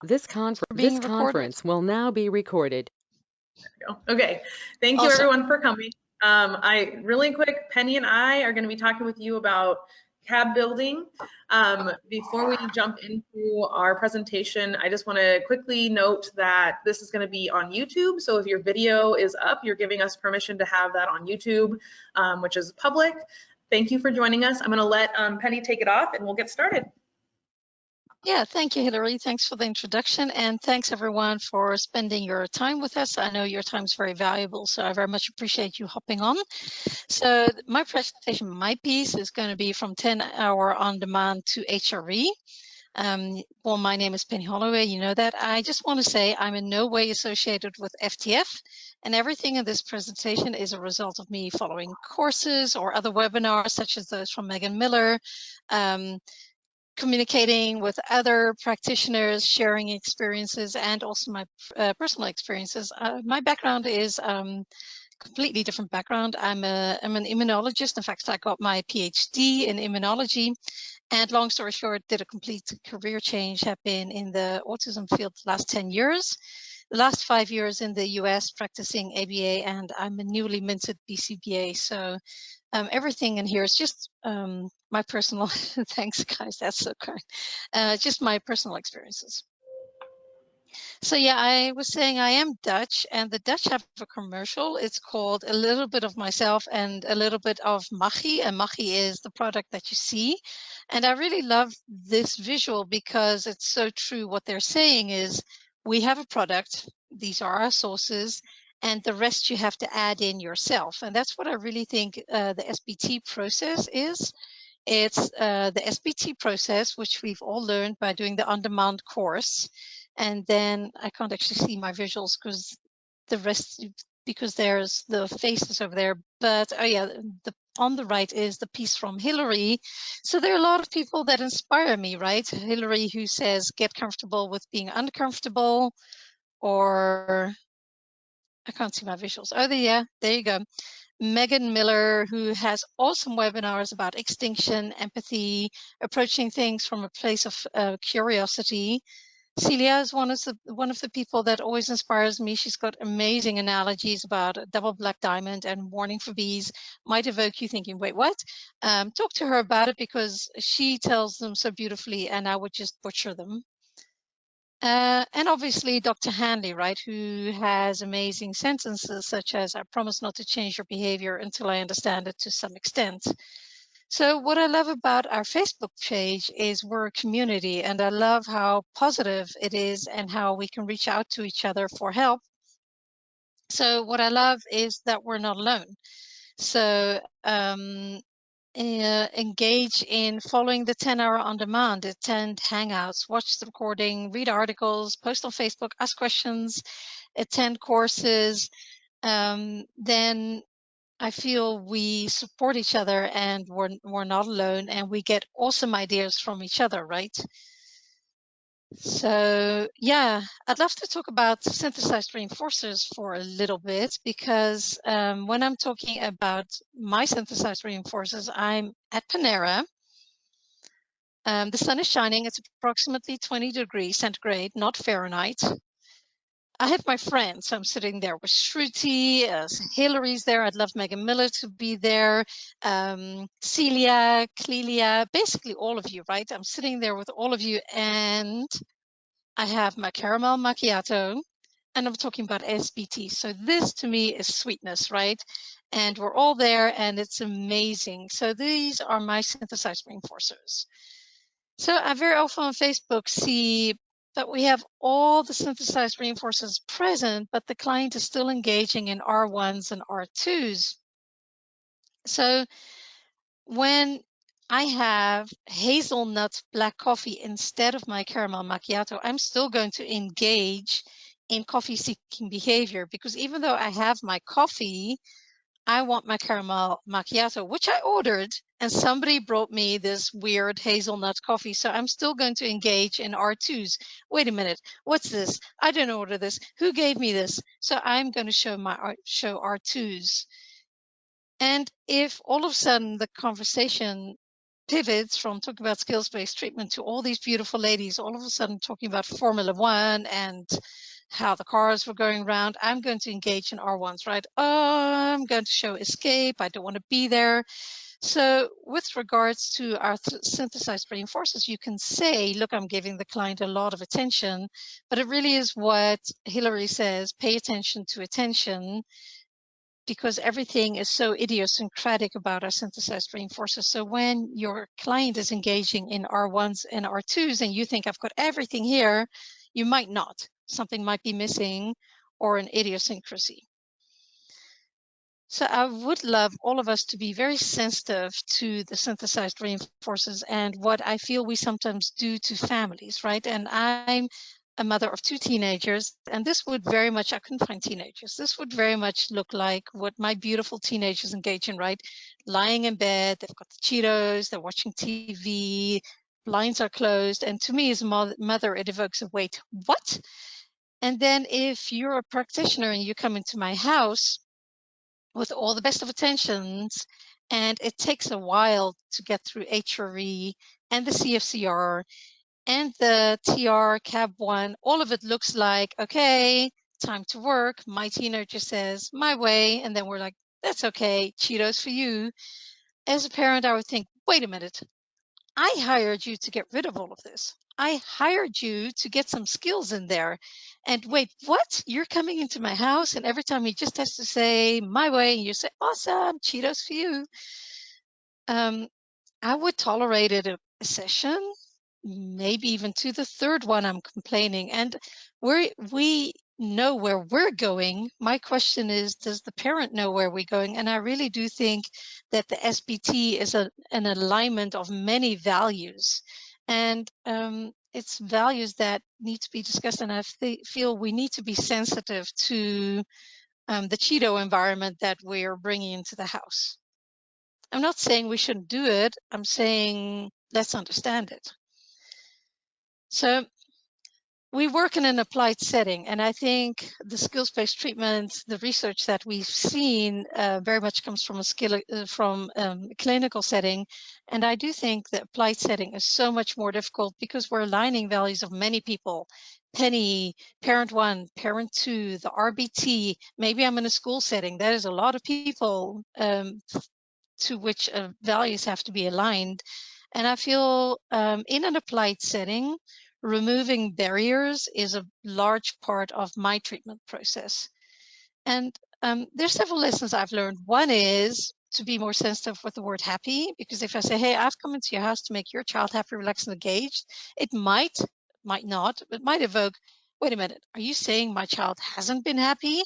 This being recorded. conference will now be recorded. Okay, thank you everyone for coming. Really quick, Penny and I are going to be talking with you about cab building. Before we jump into our presentation, I just want to quickly note that this is going to be on YouTube. So if your video is up, you're giving us permission to have that on YouTube, which is public. Thank you for joining us. I'm going to let Penny take it off and we'll get started. Yeah, thank you, Hillary. Thanks for the introduction, and thanks everyone for spending your time with us. I know your time is very valuable, so I very much appreciate you hopping on. So my presentation, my piece is going to be from 10-hour on demand to HRE. Well, my name is Penny Holloway, you know that. I just want to say I'm in no way associated with FTF, and everything in this presentation is a result of me following courses or other webinars, such as those from Megan Miller, communicating with other practitioners, sharing experiences, and also my personal experiences. My background is completely different background. I'm an immunologist. In fact, I got my PhD in immunology. And long story short, did a complete career change, have been in the autism field the last 10 years. The last 5 years in the US practicing ABA, and I'm a newly minted BCBA. So everything in here is just my personal, thanks guys, that's so kind. Just my personal experiences. So yeah, I was saying I am Dutch, and the Dutch have a commercial. It's called A Little Bit of Myself and a Little Bit of Maggie, and Maggie is the product that you see. And I really love this visual because it's so true. What they're saying is we have a product, these are our sources, and the rest you have to add in yourself. And that's what I really think the SBT process is. It's the SBT process, which we've all learned by doing the on-demand course. And then I can't actually see my visuals because the rest, because there's the faces over there. But oh yeah, on the right is the piece from Hillary. So there are a lot of people that inspire me, right? Hillary, who says, get comfortable with being uncomfortable, or I can't see my visuals. Oh, yeah, there you go. Megan Miller, who has awesome webinars about extinction, empathy, approaching things from a place of curiosity. Celia is one of the people that always inspires me. She's got amazing analogies about a double black diamond and warning for bees. Might evoke you thinking, wait, what? Talk to her about it because she tells them so beautifully and I would just butcher them. And obviously Dr. Hanley, right, who has amazing sentences such as, I promise not to change your behavior until I understand it to some extent. So what I love about our Facebook page is we're a community, and I love how positive it is and how we can reach out to each other for help. So what I love is that we're not alone. So engage in following the 10-hour on demand, attend hangouts, watch the recording, read articles, post on Facebook, ask questions, attend courses. Then I feel we support each other and we're not alone, and we get awesome ideas from each other, right? So yeah, I'd love to talk about synthesized reinforcers for a little bit because when I'm talking about my synthesized reinforcers, I'm at Panera. The sun is shining. It's approximately 20 degrees centigrade, not Fahrenheit. I have my friends. I'm sitting there with Shruti, Hillary's there. I'd love Megan Miller to be there. Celia, Clelia, basically all of you, right? I'm sitting there with all of you, and I have my caramel macchiato, and I'm talking about SBT. So this to me is sweetness, right? And we're all there, and it's amazing. So these are my synthesized reinforcers. So I very often on Facebook see that we have all the synthesized reinforcers present, but the client is still engaging in R1s and R2s. So when I have hazelnut black coffee instead of my caramel macchiato, I'm still going to engage in coffee-seeking behavior because even though I have my coffee, I want my caramel macchiato, which I ordered, and somebody brought me this weird hazelnut coffee. So I'm still going to engage in R2s. Wait a minute, what's this? I didn't order this. Who gave me this? So I'm going to show R2s. And if all of a sudden the conversation pivots from talking about skills-based treatment to all these beautiful ladies all of a sudden talking about Formula One and how the cars were going around. I'm going to engage in R1s, right? Oh, I'm going to show escape. I don't want to be there. So with regards to our synthesized reinforcers, you can say, look, I'm giving the client a lot of attention, but it really is what Hillary says, pay attention to attention, because everything is so idiosyncratic about our synthesized reinforcers. So when your client is engaging in R1s and R2s and you think I've got everything here, you might not. Something might be missing or an idiosyncrasy. So I would love all of us to be very sensitive to the synthesized reinforcers and what I feel we sometimes do to families, right? And I'm a mother of 2 teenagers, and this would very much, I couldn't find teenagers. This would very much look like what my beautiful teenagers engage in, right? Lying in bed, they've got the Cheetos, they're watching TV, blinds are closed. And to me as a mother, it evokes a wait, what? And then if you're a practitioner and you come into my house with all the best of intentions, and it takes a while to get through HRE and the CFCR and the TR CAB 1, all of it looks like, okay, time to work. My teenager says, my way. And then we're like, that's okay, Cheetos for you. As a parent, I would think, wait a minute, I hired you to get rid of all of this. I hired you to get some skills in there. And wait, what? You're coming into my house and every time he just has to say my way and you say, awesome, Cheetos for you. I would tolerate it a session, maybe even to the third one I'm complaining. And we know where we're going. My question is, does the parent know where we're going? And I really do think that the SBT is an alignment of many values. And it's values that need to be discussed. And I feel we need to be sensitive to the Cheeto environment that we're bringing into the house. I'm not saying we shouldn't do it. I'm saying let's understand it. So we work in an applied setting, and I think the skills-based treatment, the research that we've seen very much comes from a clinical setting. And I do think the applied setting is so much more difficult because we're aligning values of many people. Penny, parent 1, parent 2, the RBT, maybe I'm in a school setting. That is a lot of people to which values have to be aligned. And I feel in an applied setting, removing barriers is a large part of my treatment process. And there's several lessons I've learned. One is to be more sensitive with the word happy, because if I say, hey, I've come into your house to make your child happy, relaxed, and engaged, it might not, but might evoke, wait a minute, are you saying my child hasn't been happy?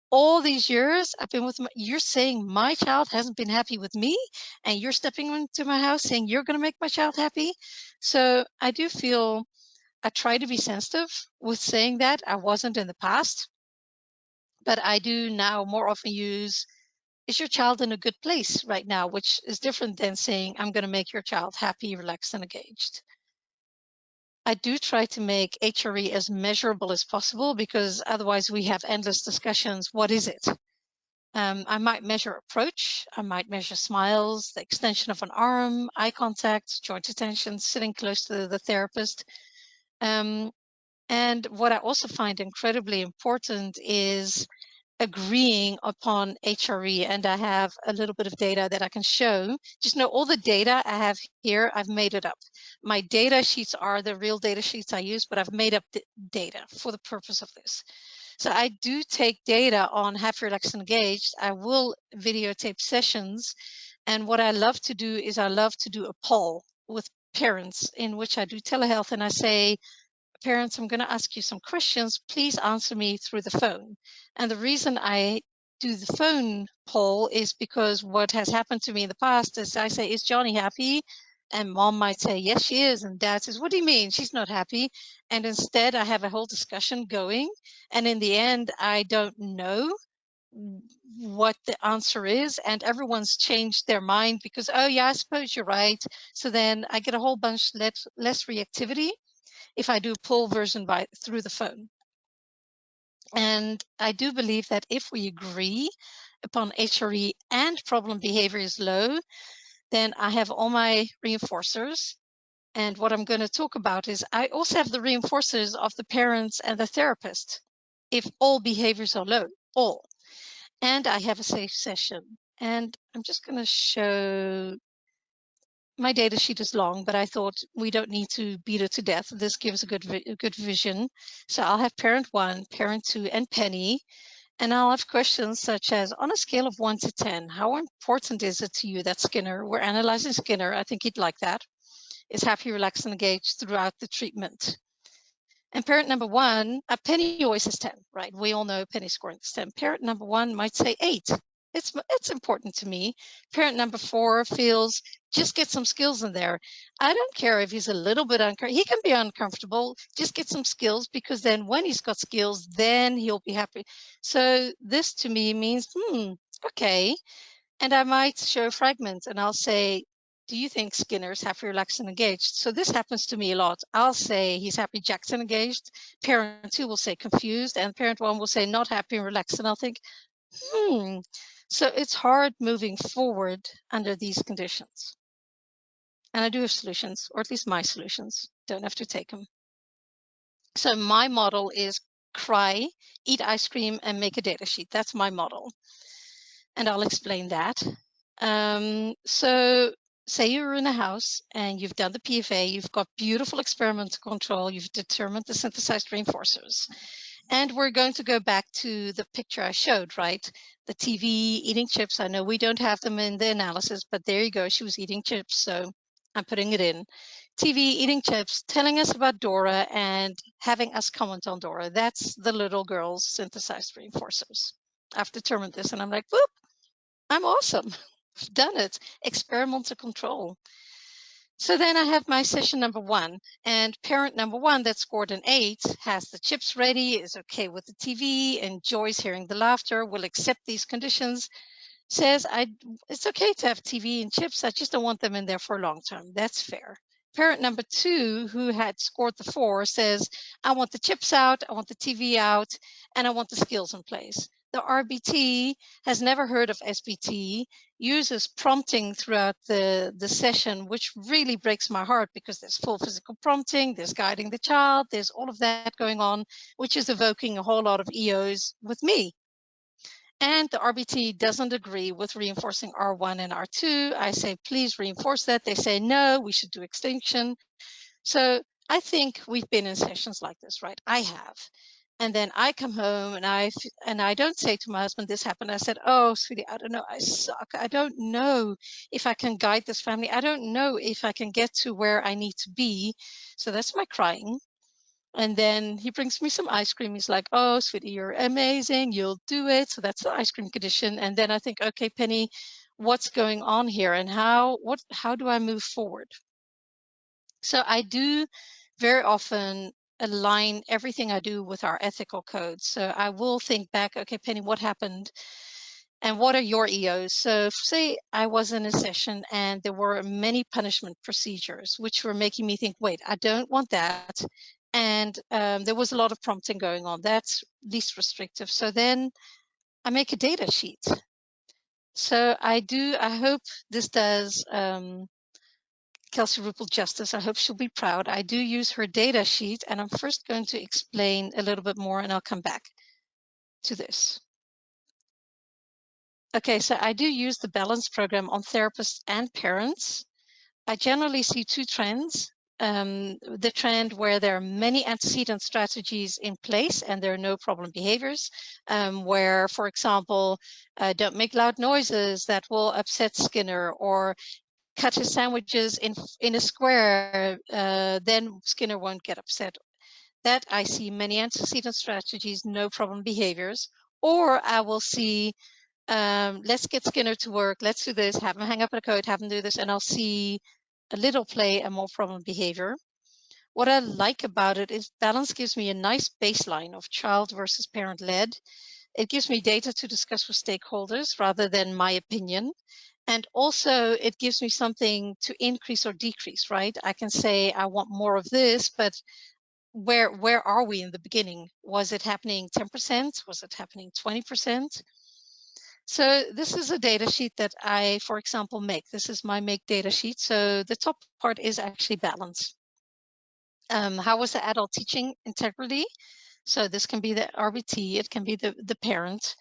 All these years I've been with you're saying my child hasn't been happy with me, and you're stepping into my house saying you're going to make my child happy. So I do feel I try to be sensitive with saying that. I wasn't in the past, but I do now more often use, is your child in a good place right now, which is different than saying I'm going to make your child happy, relaxed, and engaged. I do try to make HRE as measurable as possible, because otherwise we have endless discussions. What is it? I might measure approach. I might measure smiles, the extension of an arm, eye contact, joint attention, sitting close to the therapist. And what I also find incredibly important is agreeing upon HRE, and I have a little bit of data that I can show. Just know all the data I have here, I've made it up. My data sheets are the real data sheets I use, but I've made up the data for the purpose of this. So I do take data on happy, relaxed, and engaged. I will videotape sessions, and what I love to do is I love to do a poll with parents in which I do telehealth, and I say, parents, I'm going to ask you some questions. Please answer me through the phone. And the reason I do the phone poll is because what has happened to me in the past is I say, is Johnny happy? And mom might say, yes, she is. And dad says, what do you mean? She's not happy. And instead, I have a whole discussion going. And in the end, I don't know what the answer is. And everyone's changed their mind because, oh, yeah, I suppose you're right. So then I get a whole bunch less reactivity if I do poll version through the phone. And I do believe that if we agree upon HRE and problem behavior is low, Then I have all my reinforcers. And what I'm going to talk about is I also have the reinforcers of the parents and the therapist if all behaviors are low, all. And I have a safe session. And I'm just going to show my data sheet is long, but I thought we don't need to beat it to death. This gives a good vision. So I'll have parent 1, parent 2, and Penny. And I'll have questions such as, on a scale of 1 to 10, how important is it to you that Skinner, we're analyzing Skinner, I think he'd like that, is happy, relaxed, and engaged throughout the treatment? And parent number 1, Penny always says 10, right? We all know Penny scoring is 10. Parent number 1 might say 8. It's important to me. Parent number 4 feels, just get some skills in there. I don't care if he's a little bit uncomfortable. He can be uncomfortable. Just get some skills, because then when he's got skills, then he'll be happy. So this to me means, okay. And I might show fragments and I'll say, do you think Skinner's happy, relaxed, and engaged? So this happens to me a lot. I'll say he's happy, Jackson, engaged. Parent 2 will say confused, and parent 1 will say not happy and relaxed. And I'll think, So it's hard moving forward under these conditions. And I do have solutions, or at least my solutions. Don't have to take them. So my model is cry, eat ice cream, and make a data sheet. That's my model. And I'll explain that. So say you're in a house and you've done the PFA, you've got beautiful experimental control, you've determined the synthesized reinforcers. And we're going to go back to the picture I showed, right? The TV eating chips. I know we don't have them in the analysis, but there you go. She was eating chips, so I'm putting it in. TV eating chips, telling us about Dora and having us comment on Dora. That's the little girl's synthesized reinforcers. I've determined this, and I'm like, whoop, I'm awesome. I've done it. Experimental control. So then I have my session number 1, and parent number 1 that scored an 8 has the chips ready, is okay with the TV, enjoys hearing the laughter, will accept these conditions, says, it's okay to have TV and chips, I just don't want them in there for a long term. That's fair. Parent number 2, who had scored the 4, says, I want the chips out, I want the TV out, and I want the skills in place. The RBT has never heard of SBT, uses prompting throughout the session, which really breaks my heart because there's full physical prompting, there's guiding the child, there's all of that going on, which is evoking a whole lot of EOs with me. And the RBT doesn't agree with reinforcing R1 and R2. I say, please reinforce that. They say, no, we should do extinction. So I think we've been in sessions like this, right? I have. And then I come home and I don't say to my husband, this happened. I said, oh, sweetie, I don't know. I suck. I don't know if I can guide this family. I don't know if I can get to where I need to be. So that's my crying. And then he brings me some ice cream. He's like, oh, sweetie, you're amazing. You'll do it. So that's the ice cream condition. And then I think, okay, Penny, what's going on here? And how do I move forward? So I do very often align everything I do with our ethical codes. So I will think back, okay, Penny, what happened? And what are your EOs? So say I was in a session and there were many punishment procedures, which were making me think, wait, I don't want that. And there was a lot of prompting going on. That's least restrictive. So then I make a data sheet. So I hope this does Kelsey Rupel justice. I hope she'll be proud. I do use her data sheet, and I'm first going to explain a little bit more, and I'll come back to this. Okay, so I do use the balance program on therapists and parents. I generally see 2 trends. The trend where there are many antecedent strategies in place and there are no problem behaviors, where, for example, don't make loud noises that will upset Skinner, or cut his sandwiches in a square, then Skinner won't get upset. That I see many antecedent strategies, no problem behaviors. Or I will see, let's get Skinner to work, let's do this, have him hang up a coat, have him do this, and I'll see a little play and more problem behavior. What I like about it is balance gives me a nice baseline of child versus parent led. It gives me data to discuss with stakeholders rather than my opinion. And also it gives me something to increase or decrease, right? I can say I want more of this, but where are we in the beginning? Was it happening 10%? Was it happening 20%? So this is a data sheet that I, for example, make. This is my make data sheet. So the top part is actually balance. How was the adult teaching integrity? So this can be the RBT, it can be the parent.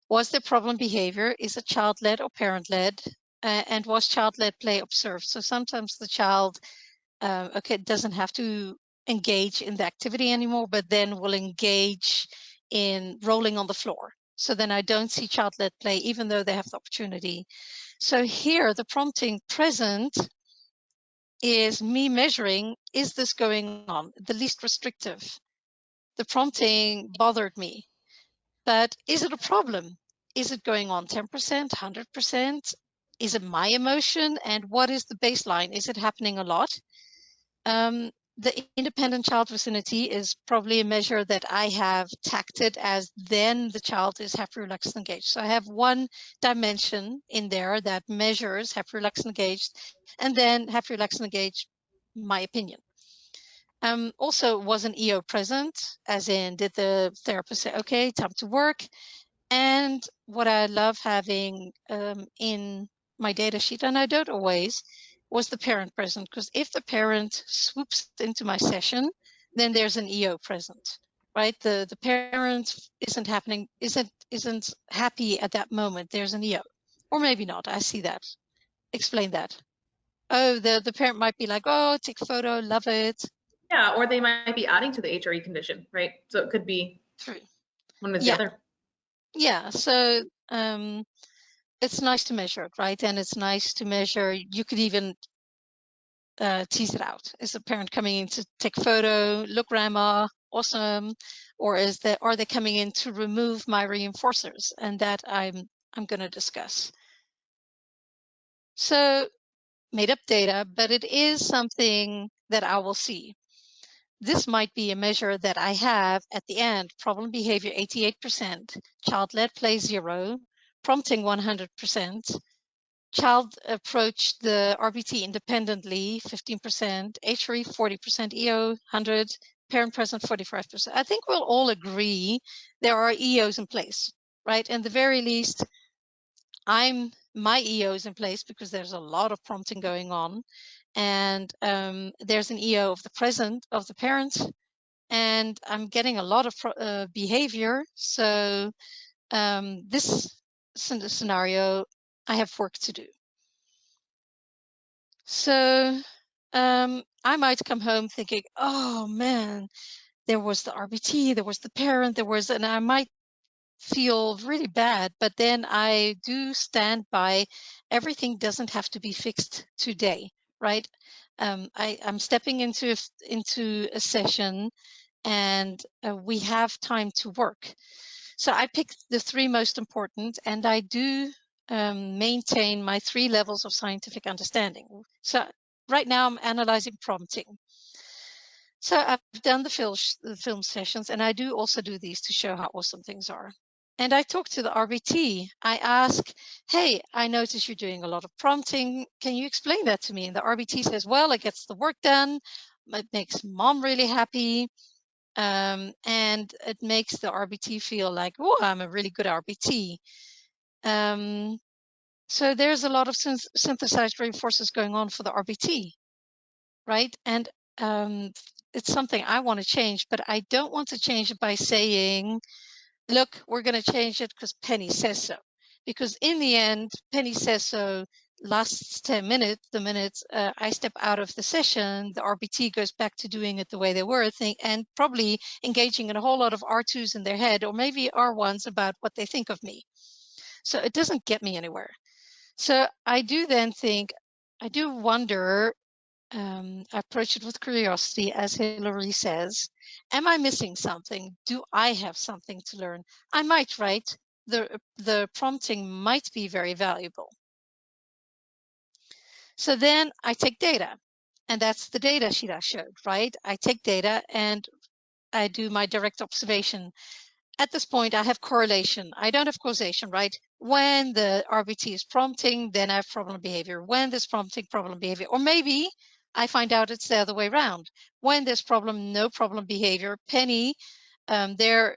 Was there problem behavior? Is it child-led or parent-led? And was child-led play observed? So sometimes the child, doesn't have to engage in the activity anymore, but then will engage in rolling on the floor. So then I don't see child-led play, even though they have the opportunity. So here, the prompting present is me measuring, is this going on? The least restrictive. The prompting bothered me, but is it a problem? Is it going on 10%, 100%? Is it my emotion? And what is the baseline? Is it happening a lot? The independent child vicinity is probably a measure that I have tacked it as then the child is happy, relaxed, engaged. So I have one dimension in there that measures happy, relaxed, engaged, and then happy, relaxed, engaged, my opinion. Also, was an EO present, as in did the therapist say, okay, time to work? And what I love having in my data sheet, and I don't always, was the parent present, because if the parent swoops into my session, then there's an EO present, right? The parent isn't happy at that moment. There's an EO, or maybe not. I see that. Explain that. Oh, the parent might be like, oh, take a photo, love it. Yeah, or they might be adding to the HRE condition, right? So it could be True. one or the Yeah. other. Yeah. So it's nice to measure it, right? And it's nice to measure. You could even tease it out. Is the parent coming in to take a photo? Look, grandma, awesome. Or are they coming in to remove my reinforcers? And that I'm going to discuss. So made up data, but it is something that I will see. This might be a measure that I have at the end. Problem behavior 88%, child-led play 0, prompting 100%. Child approached the RBT independently, 15%, HRE 40%, EO 100, parent present 45%. I think we'll all agree there are EOs in place, right? And the very least, my EO is in place because there's a lot of prompting going on, and there's an EO of the parent, and I'm getting a lot of behavior. So this scenario, I have work to do. So I might come home thinking, oh man, there was the RBT, there was the parent, and I might feel really bad, but then I do stand by everything doesn't have to be fixed today, right? I'm stepping into a session, and we have time to work. So I picked the 3 most important, and I do maintain my 3 levels of scientific understanding. So right now I'm analyzing prompting. So I've done the film sessions, and I do also do these to show how awesome things are. And I talk to the RBT. I ask, hey, I notice you're doing a lot of prompting. Can you explain that to me? And the RBT says, well, it gets the work done. It makes mom really happy. And it makes the RBT feel like, oh, I'm a really good RBT. So there's a lot of synthesized reinforcers going on for the RBT, right? And it's something I want to change, but I don't want to change it by saying, look, we're going to change it because Penny says so. Because in the end, Penny says so lasts 10 minutes. The minute I step out of the session, the RBT goes back to doing it the way they were, and probably engaging in a whole lot of R2s in their head, or maybe R1s about what they think of me. So it doesn't get me anywhere. So I do then think, I do wonder, I approach it with curiosity, as Hillary says. Am I missing something? Do I have something to learn? I might, right? The prompting might be very valuable. So then I take data, and that's the data sheet I showed, right? I take data and I do my direct observation. At this point, I have correlation. I don't have causation, right? When the RBT is prompting, then I have problem behavior. When there's prompting, problem behavior. Or maybe I find out it's the other way around. When there's problem, no problem behavior. Penny, the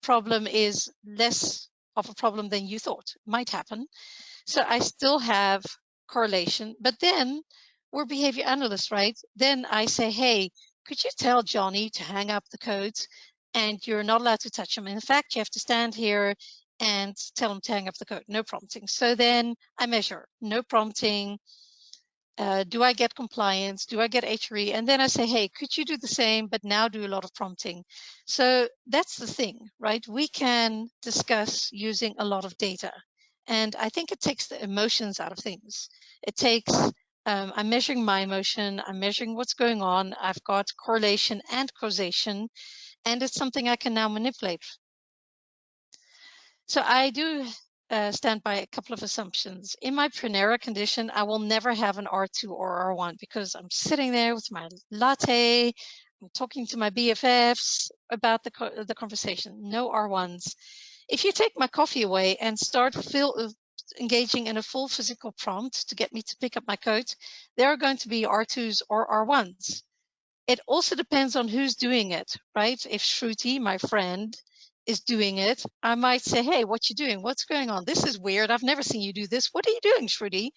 problem is less of a problem than you thought. Might happen. So I still have correlation, but then we're behavior analysts, right? Then I say, hey, could you tell Johnny to hang up the codes? And you're not allowed to touch them. In fact, you have to stand here and tell him to hang up the code. No prompting. So then I measure. No prompting. Do I get compliance? Do I get HRE? And then I say, hey, could you do the same, but now do a lot of prompting? So that's the thing, right? We can discuss using a lot of data. And I think it takes the emotions out of things. It takes, I'm measuring my emotion, I'm measuring what's going on, I've got correlation and causation, and it's something I can now manipulate. So I do stand by a couple of assumptions. In my Primera condition, I will never have an R2 or R1 because I'm sitting there with my latte, I'm talking to my BFFs about the conversation. No R1s. If you take my coffee away and start engaging in a full physical prompt to get me to pick up my coat, there are going to be R2s or R1s. It also depends on who's doing it, right? If Shruti, my friend, is doing it, I might say, hey, what you doing? What's going on? This is weird. I've never seen you do this. What are you doing, Shruti?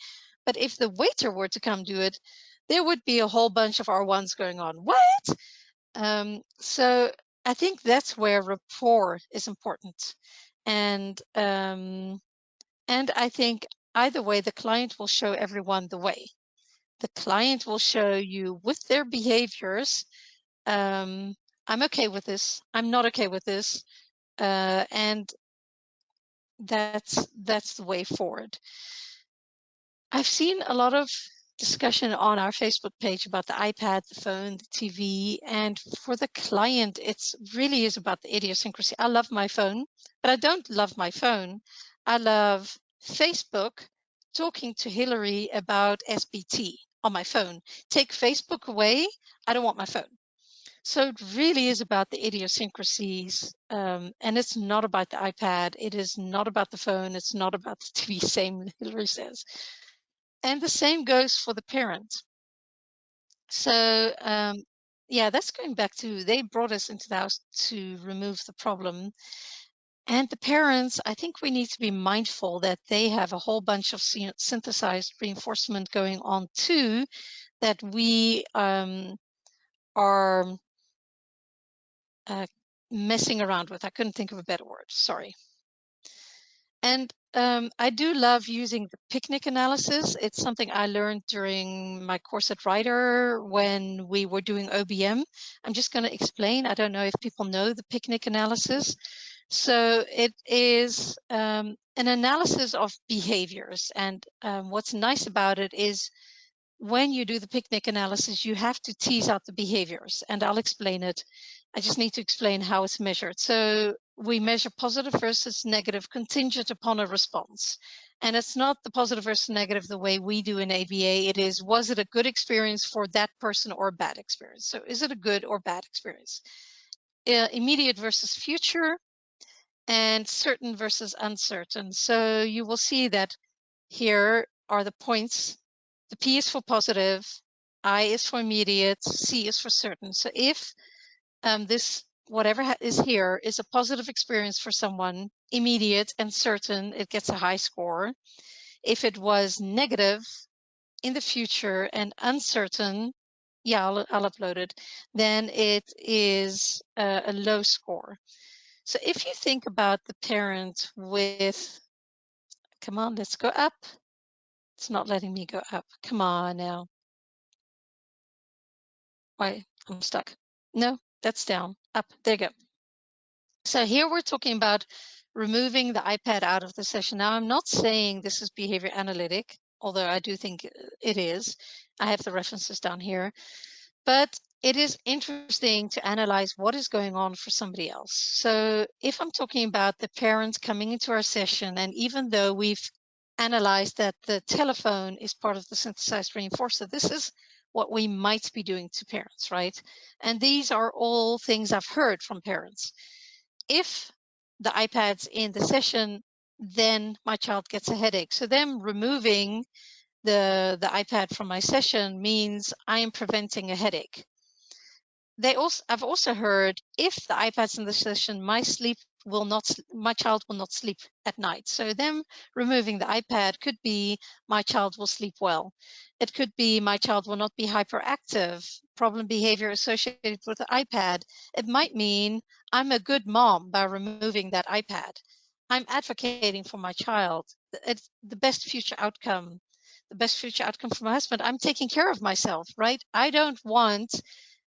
But if the waiter were to come do it, there would be a whole bunch of R1s going on. What? So I think that's where rapport is important. And I think either way, the client will show everyone the way. The client will show you with their behaviors, I'm okay with this, I'm not okay with this, and that's the way forward. I've seen a lot of discussion on our Facebook page about the iPad, the phone, the TV, and for the client, it's really is about the idiosyncrasy. I love my phone, but I don't love my phone. I love Facebook talking to Hillary about SBT on my phone. Take Facebook away, I don't want my phone. So it really is about the idiosyncrasies, and it's not about the iPad. It is not about the phone. It's not about the TV, same Hillary says. And the same goes for the parent. So yeah, that's going back to, they brought us into the house to remove the problem. And the parents, I think we need to be mindful that they have a whole bunch of synthesized reinforcement going on too, that we are messing around with. I couldn't think of a better word, sorry. And I do love using the picnic analysis. It's something I learned during my course at Ryder when we were doing OBM. I'm just going to explain. I don't know if people know the picnic analysis. So it is an analysis of behaviors. And what's nice about it is when you do the picnic analysis, you have to tease out the behaviors, and I'll explain it. I just need to explain how it's measured. So we measure positive versus negative contingent upon a response. And it's not the positive versus negative the way we do in ABA. It is, was it a good experience for that person or a bad experience? So is it a good or bad experience? Immediate versus future, and certain versus uncertain. So you will see that here are the points. The P is for positive, I is for immediate, C is for certain. So if this, whatever is here, is a positive experience for someone, immediate and certain, it gets a high score. If it was negative in the future and uncertain, yeah, I'll upload it, then it is a low score. So if you think about the parent with, come on, let's go up. It's not letting me go up. Come on now. Why, I'm stuck. No, that's down. Up. There you go. So here we're talking about removing the iPad out of the session. Now, I'm not saying this is behavior analytic, although I do think it is. I have the references down here. But it is interesting to analyze what is going on for somebody else. So if I'm talking about the parents coming into our session, and even though we've analyzed that the telephone is part of the synthesized reinforcer, this is what we might be doing to parents, right? And these are all things I've heard from parents. If the iPad's in the session, then my child gets a headache. So them removing the iPad from my session means I am preventing a headache. I've also heard, if the iPad's in the session, my child will not sleep at night. So them removing the iPad could be my child will sleep well. It could be my child will not be hyperactive, problem behavior associated with the iPad. It might mean I'm a good mom by removing that iPad. I'm advocating for my child. It's the best future outcome. The best future outcome for my husband. I'm taking care of myself, right? I don't want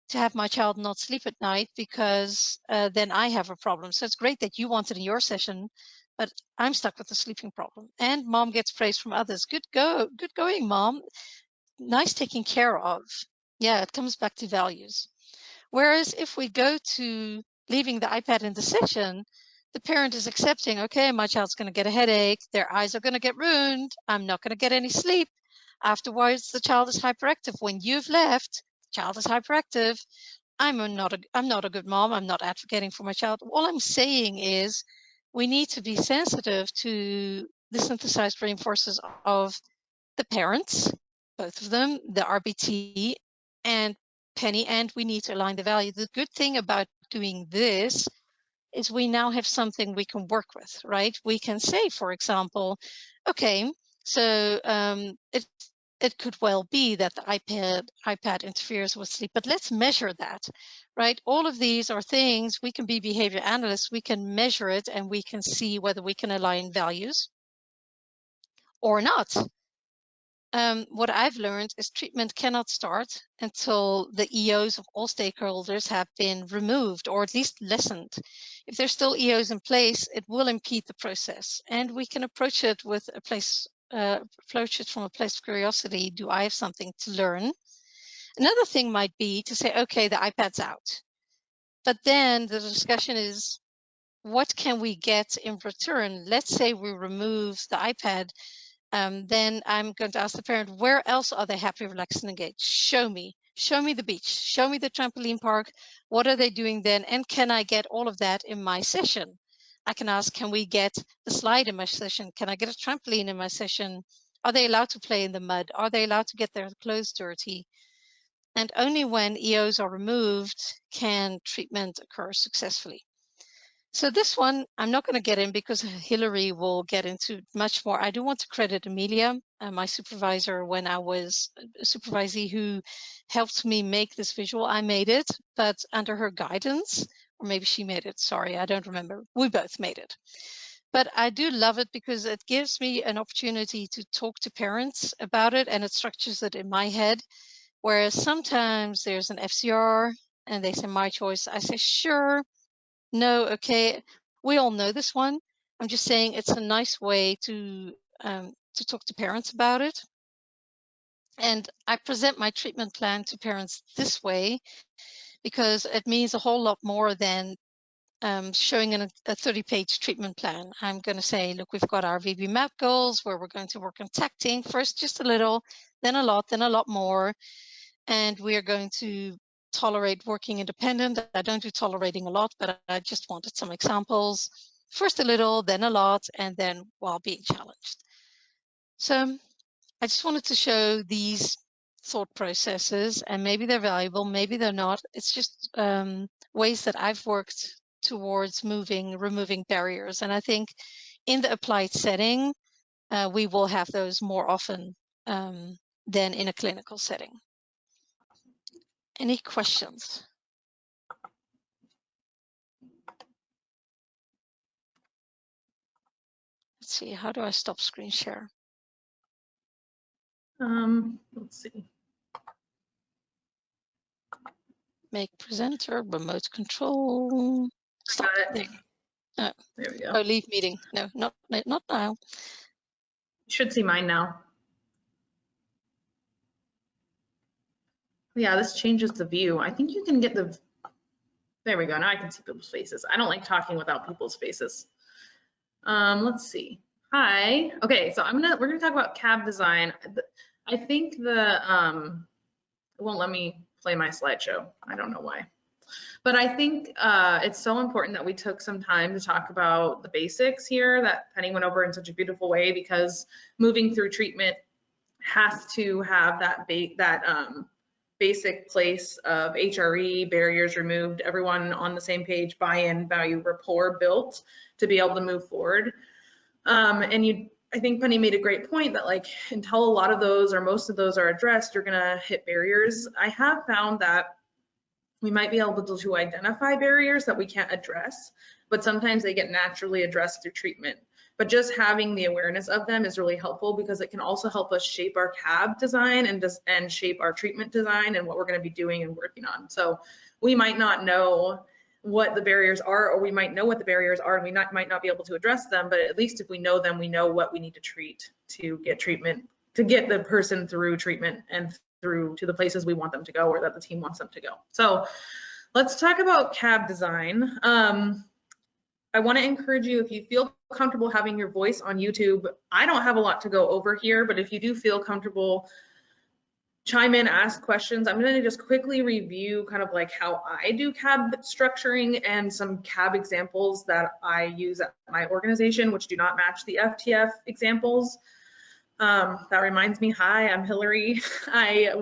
to have my child not sleep at night, because then I have a problem. So it's great that you want it in your session, but I'm stuck with the sleeping problem. And mom gets praise from others. Good going, mom. Nice taking care of. Yeah, it comes back to values. Whereas if we go to leaving the iPad in the session, the parent is accepting, okay, my child's going to get a headache, their eyes are going to get ruined, I'm not going to get any sleep. Afterwards, the child is hyperactive. When you've left, the child is hyperactive. I'm not a good mom. I'm not advocating for my child. All I'm saying is we need to be sensitive to the synthesized reinforcers of the parents, both of them, the RBT and Penny, and we need to align the value. The good thing about doing this is we now have something we can work with, right? We can say, for example, okay, so it could well be that the iPad interferes with sleep, but let's measure that, right? All of these are things we can be behavior analysts. We can measure it and we can see whether we can align values or not. What I've learned is treatment cannot start until the EOs of all stakeholders have been removed, or at least lessened. If there's still EOs in place, it will impede the process, and we can approach it with approach it from a place of curiosity. Do I have something to learn? Another thing might be to say, okay, the iPad's out, but then the discussion is, what can we get in return? Let's say we remove the iPad. Then I'm going to ask the parent, where else are they happy, relaxed, and engaged? Show me the beach, show me the trampoline park. What are they doing then? And can I get all of that in my session? I can ask, can we get the slide in my session? Can I get a trampoline in my session? Are they allowed to play in the mud? Are they allowed to get their clothes dirty? And only when EOs are removed can treatment occur successfully. So this one, I'm not going to get in because Hillary will get into much more. I do want to credit Amelia, my supervisor, when I was a supervisee, who helped me make this visual. I made it, but under her guidance, or maybe she made it. Sorry, I don't remember. We both made it. But I do love it because it gives me an opportunity to talk to parents about it, and it structures it in my head. Whereas sometimes there's an FCR and they say my choice. I say, sure. No, okay, we all know this one. I'm just saying it's a nice way to talk to parents about it. And I present my treatment plan to parents this way because it means a whole lot more than showing a 30-page treatment plan. I'm going to say, look, we've got our VB map goals where we're going to work on tacting. First just a little, then a lot more. And we are going to tolerate working independent. I don't do tolerating a lot, but I just wanted some examples. First a little, then a lot, and then while being challenged. So I just wanted to show these thought processes, and maybe they're valuable, maybe they're not. It's just ways that I've worked towards removing barriers. And I think in the applied setting, we will have those more often than in a clinical setting. Any questions? Let's see, how do I stop screen share? Let's see. Make presenter, remote control. Stop. There we go. Oh, leave meeting. No, not now. You should see mine now. Yeah, this changes the view. I think you can get the, there we go. Now I can see people's faces. I don't like talking without people's faces. Let's see. Hi. Okay, so we're gonna talk about cab design. I think it won't let me play my slideshow. I don't know why. But I think it's so important that we took some time to talk about the basics here that Penny went over in such a beautiful way, because moving through treatment has to have that basic place of HRE, barriers removed, everyone on the same page, buy-in, value, rapport built to be able to move forward. I think Penny made a great point that like until a lot of those or most of those are addressed, you're gonna hit barriers. I have found that we might be able to identify barriers that we can't address, but sometimes they get naturally addressed through treatment. But just having the awareness of them is really helpful because it can also help us shape our CAB design and shape our treatment design and what we're going to be doing and working on. So we might not know what the barriers are, or we might know what the barriers are and we might not be able to address them, but at least if we know them, we know what we need to treat to get treatment, to get the person through treatment and through to the places we want them to go or that the team wants them to go. So let's talk about CAB design. I want to encourage you, if you feel comfortable having your voice on YouTube, I don't have a lot to go over here, but if you do feel comfortable, chime in, ask questions. I'm going to just quickly review kind of like how I do CAB structuring and some CAB examples that I use at my organization, which do not match the FTF examples. That reminds me, hi, I'm Hillary. I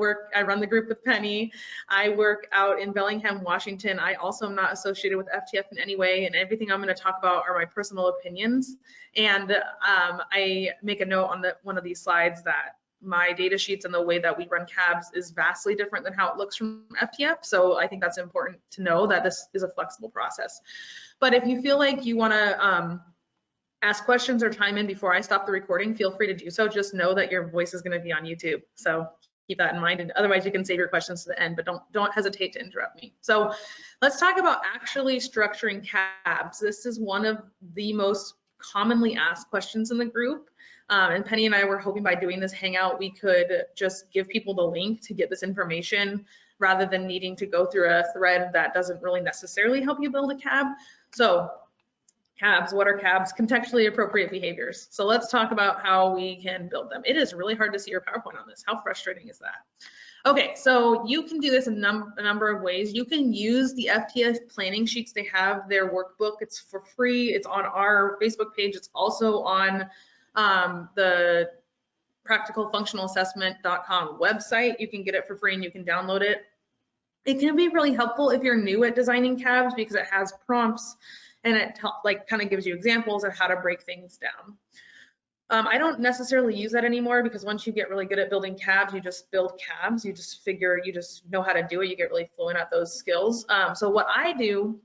run the group with Penny. I work out in Bellingham, Washington. I also am not associated with FTF in any way, and everything I'm going to talk about are my personal opinions. And I make a note on one of these slides that my data sheets and the way that we run CABs is vastly different than how it looks from FTF. So I think that's important to know that this is a flexible process. But if you feel like you want to ask questions or chime in before I stop the recording, feel free to do so. Just know that your voice is going to be on YouTube. So keep that in mind. And otherwise you can save your questions to the end, but don't hesitate to interrupt me. So let's talk about actually structuring CABs. This is one of the most commonly asked questions in the group. And Penny and I were hoping by doing this hangout, we could just give people the link to get this information rather than needing to go through a thread that doesn't really necessarily help you build a CAB. So CABs, what are CABs? Contextually appropriate behaviors. So let's talk about how we can build them. It is really hard to see your PowerPoint on this. How frustrating is that? Okay, so you can do this in a number of ways. You can use the FTF planning sheets. They have their workbook. It's for free. It's on our Facebook page. It's also on the practicalfunctionalassessment.com website. You can get it for free and you can download it. It can be really helpful if you're new at designing CABs because it has prompts and it kind of gives you examples of how to break things down. I don't necessarily use that anymore because once you get really good at building CABs, you just build CABs. You just know how to do it. You get really fluent at those skills. So what I do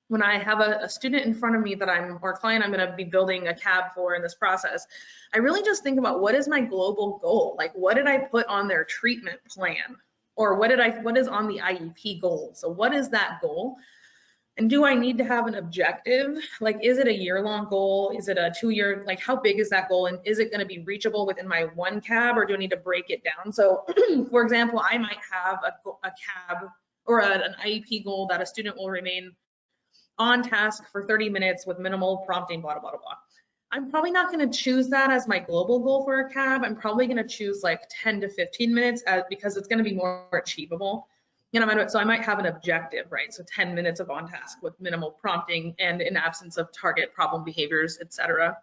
when I have a student in front of me or a client I'm going to be building a CAB for in this process, I really just think about what is my global goal? Like what did I put on their treatment plan? Or what is on the IEP goal? So what is that goal? And do I need to have an objective? Like, is it a year-long goal? Is it a 2-year, like how big is that goal? And is it gonna be reachable within my one CAB or do I need to break it down? So for example, I might have a CAB or an IEP goal that a student will remain on task for 30 minutes with minimal prompting, blah, blah, blah, blah. I'm probably not gonna choose that as my global goal for a CAB. I'm probably gonna choose like 10 to 15 minutes because it's gonna be more achievable. So I might have an objective, right? So 10 minutes of on task with minimal prompting and in absence of target problem behaviors, etc.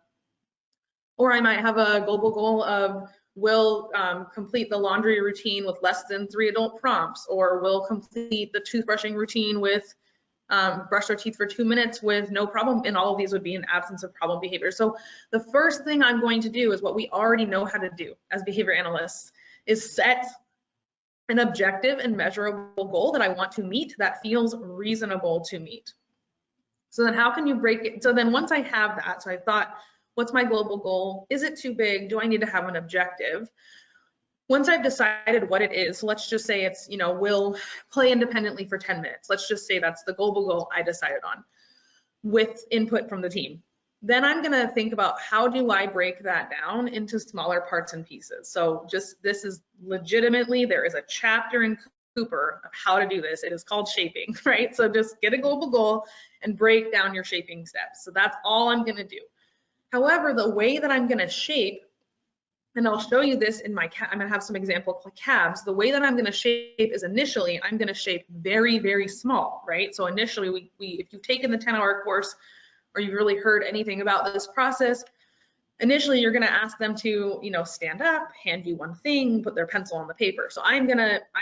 Or I might have a global goal of will complete the laundry routine with less than 3 adult prompts, or will complete the toothbrushing routine with brush their teeth for 2 minutes with no problem, and all of these would be in absence of problem behavior. So the first thing I'm going to do is what we already know how to do as behavior analysts is set an objective and measurable goal that I want to meet that feels reasonable to meet. So then how can you break it? So then once I have that, so I thought, what's my global goal? Is it too big? Do I need to have an objective? Once I've decided what it is, let's just say it's, we'll play independently for 10 minutes. Let's just say that's the global goal I decided on with input from the team. Then I'm gonna think about how do I break that down into smaller parts and pieces. So this is legitimately, there is a chapter in Cooper of how to do this. It is called shaping, right? So just get a global goal and break down your shaping steps. So that's all I'm gonna do. However, the way that I'm gonna shape, and I'll show you this in I'm gonna have some example CABs. The way that I'm gonna shape is initially, I'm gonna shape very, very small, right? So initially, if you've taken the 10-hour course, or you've really heard anything about this process, initially you're going to ask them to, you know, stand up, hand you one thing, put their pencil on the paper. So I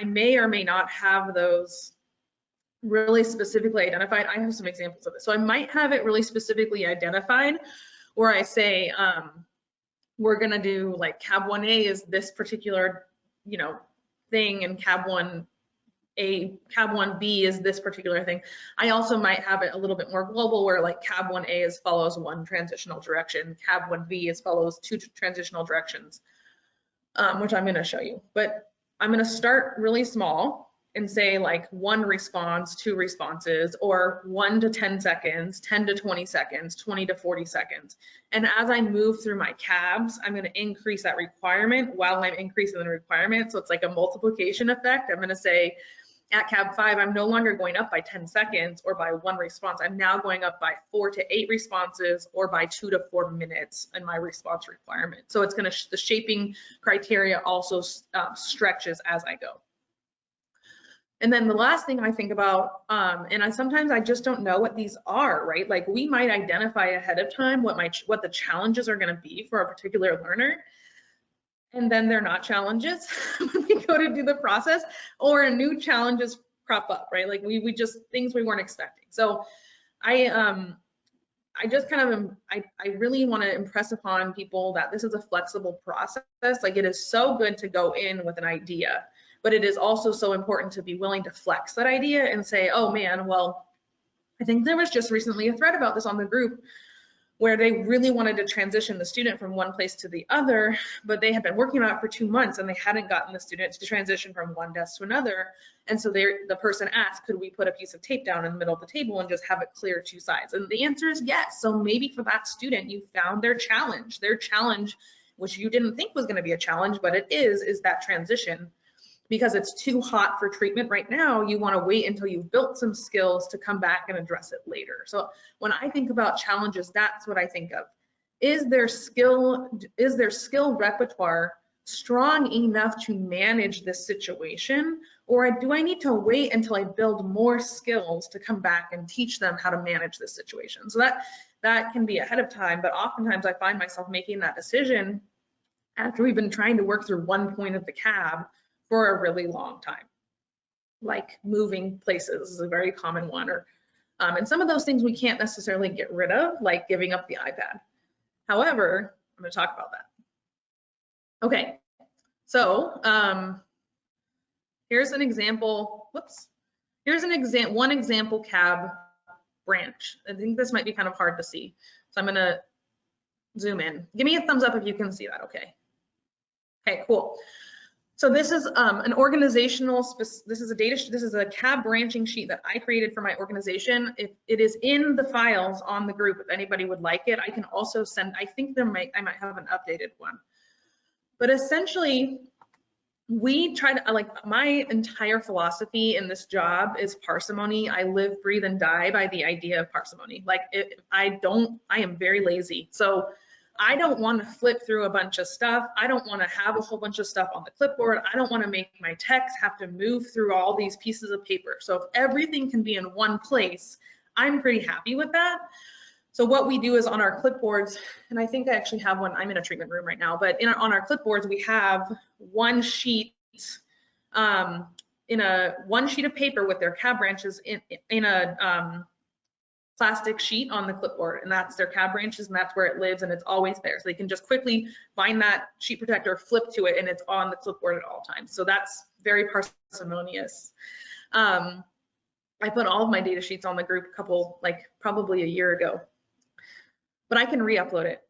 may or may not have those really specifically identified. I have some examples of it. So I might have it really specifically identified where I say, we're going to do like cab 1A is this particular, you know, thing, and cab 1B is this particular thing. I also might have it a little bit more global where like cab 1A is follows one transitional direction, cab 1B is follows two transitional directions, which I'm going to show you. But I'm going to start really small and say like 1 response, 2 responses, or 1 to 10 seconds, 10 to 20 seconds, 20 to 40 seconds. And as I move through my cabs, I'm going to increase that requirement while I'm increasing the requirement. So it's like a multiplication effect. I'm going to say at cab 5, I'm no longer going up by 10 seconds or by 1 response. I'm now going up by 4 to 8 responses or by 2 to 4 minutes in my response requirement. So it's going to, the shaping criteria also stretches as I go. And then the last thing I think about, and sometimes I just don't know what these are, right? Like we might identify ahead of time what the challenges are going to be for a particular learner, and then they're not challenges when we go to do the process, or new challenges crop up, right? Like we just things we weren't expecting. So I just kind of I really want to impress upon people that this is a flexible process. Like it is so good to go in with an idea, but it is also so important to be willing to flex that idea and say, oh man, well, I think there was just recently a thread about this on the group where they really wanted to transition the student from one place to the other, but they had been working on it for 2 months and they hadn't gotten the student to transition from one desk to another. And so the person asked, could we put a piece of tape down in the middle of the table and just have it clear 2 sides? And the answer is yes. So maybe for that student, you found their challenge, which you didn't think was going to be a challenge, but it is that transition. Because it's too hot for treatment right now, you want to wait until you've built some skills to come back and address it later. So when I think about challenges, that's what I think of. Is their skill repertoire strong enough to manage this situation? Or do I need to wait until I build more skills to come back and teach them how to manage this situation? So that can be ahead of time, but oftentimes I find myself making that decision after we've been trying to work through one point of the cab for a really long time. Like moving places is a very common one, or and some of those things we can't necessarily get rid of, like giving up the iPad. However, I'm going to talk about that. Okay, so here's an example. Whoops. Here's one example cab branch. I think this might be kind of hard to see, so I'm going to zoom in. Give me a thumbs up if you can see that. Okay. Okay, cool. So this is an organizational, this is a cab branching sheet that I created for my organization. It is in the files on the group if anybody would like it. I can also send, I think I might have an updated one. But essentially, we try to, like, my entire philosophy in this job is parsimony. I live, breathe, and die by the idea of parsimony. Like, I am very lazy. So I don't want to flip through a bunch of stuff. I don't want to have a whole bunch of stuff on the clipboard. I don't want to make my techs have to move through all these pieces of paper. So if everything can be in one place, I'm pretty happy with that. So what we do is on our clipboards, and I think I actually have one, I'm in a treatment room right now, but on our clipboards, we have one sheet, one sheet of paper with their cab branches in a plastic sheet on the clipboard, and that's their cab branches, and that's where it lives, and it's always there. So they can just quickly find that sheet protector, flip to it, and it's on the clipboard at all times. So that's very parsimonious. I put all of my data sheets on the group probably a year ago, but I can re-upload it.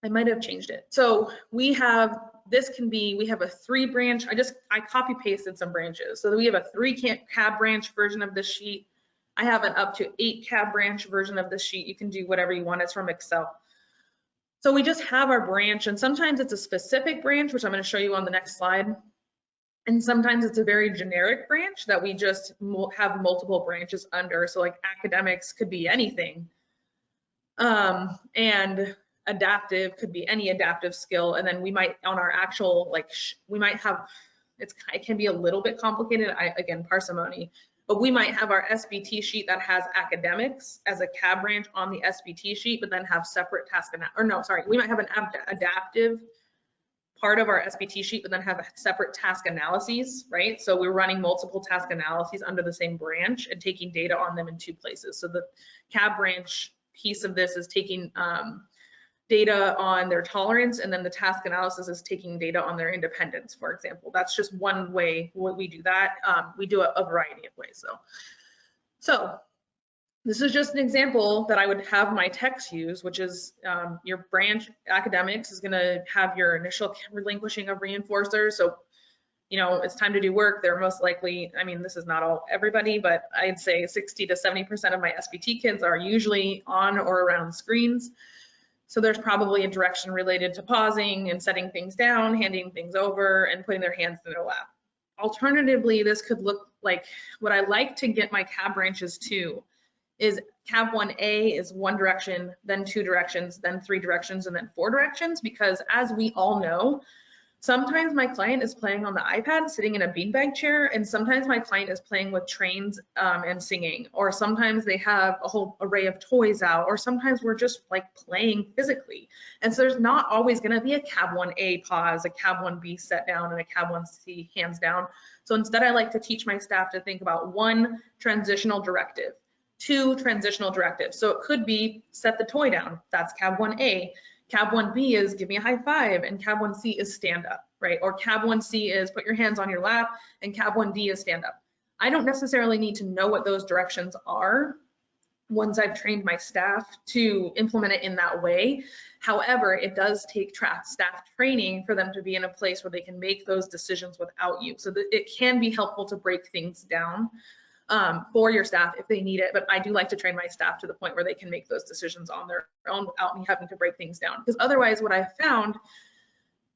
I might have changed it. So we have a 3 branch. I copy pasted some branches. So we have a 3 cab branch version of this sheet. I have an up to 8 cab branch version of this sheet. You can do whatever you want. It's from Excel. So we just have our branch, and sometimes it's a specific branch, which I'm going to show you on the next slide. And sometimes it's a very generic branch that we just have multiple branches under. So like academics could be anything. And adaptive could be any adaptive skill. And then we might, on our actual, we might have, it can be a little bit complicated. Again, parsimony. but we might have our SBT sheet that has academics as a CAB branch on the SBT sheet, but then have separate task, we might have an adaptive part of our SBT sheet, but then have separate task analyses, right? So we're running multiple task analyses under the same branch and taking data on them in two places. So the CAB branch piece of this is taking data on their tolerance, and then the task analysis is taking data on their independence, for example. That's just one way we do that. We do a variety of ways. So this is just an example that I would have my techs use, which is your branch academics is going to have your initial relinquishing of reinforcers. So, you know, it's time to do work. They're most likely, I mean, this is not everybody, but I'd say 60 to 70% of my SBT kids are usually on or around screens. So there's probably a direction related to pausing and setting things down, handing things over, and putting their hands in their lap. Alternatively, this could look like what I like to get my CAB branches to is CAB 1A is one direction, then two directions, then three directions, and then four directions, because as we all know, sometimes my client is playing on the iPad sitting in a beanbag chair, and sometimes my client is playing with trains and singing, or sometimes they have a whole array of toys out, or sometimes we're just like playing physically. And so there's not always going to be a CAB 1A pause, a CAB 1B set down, and a CAB 1C hands down. So instead, I like to teach my staff to think about one transitional directive, two transitional directives. So it could be set the toy down, that's CAB 1A. CAB 1B is give me a high five, and CAB 1C is stand up, right? Or CAB 1C is put your hands on your lap, and CAB 1D is stand up. I don't necessarily need to know what those directions are once I've trained my staff to implement it in that way. However, it does take staff training for them to be in a place where they can make those decisions without you. So that it can be helpful to break things down for your staff if they need it, but I do like to train my staff to the point where they can make those decisions on their own without me having to break things down. Because otherwise, what I've found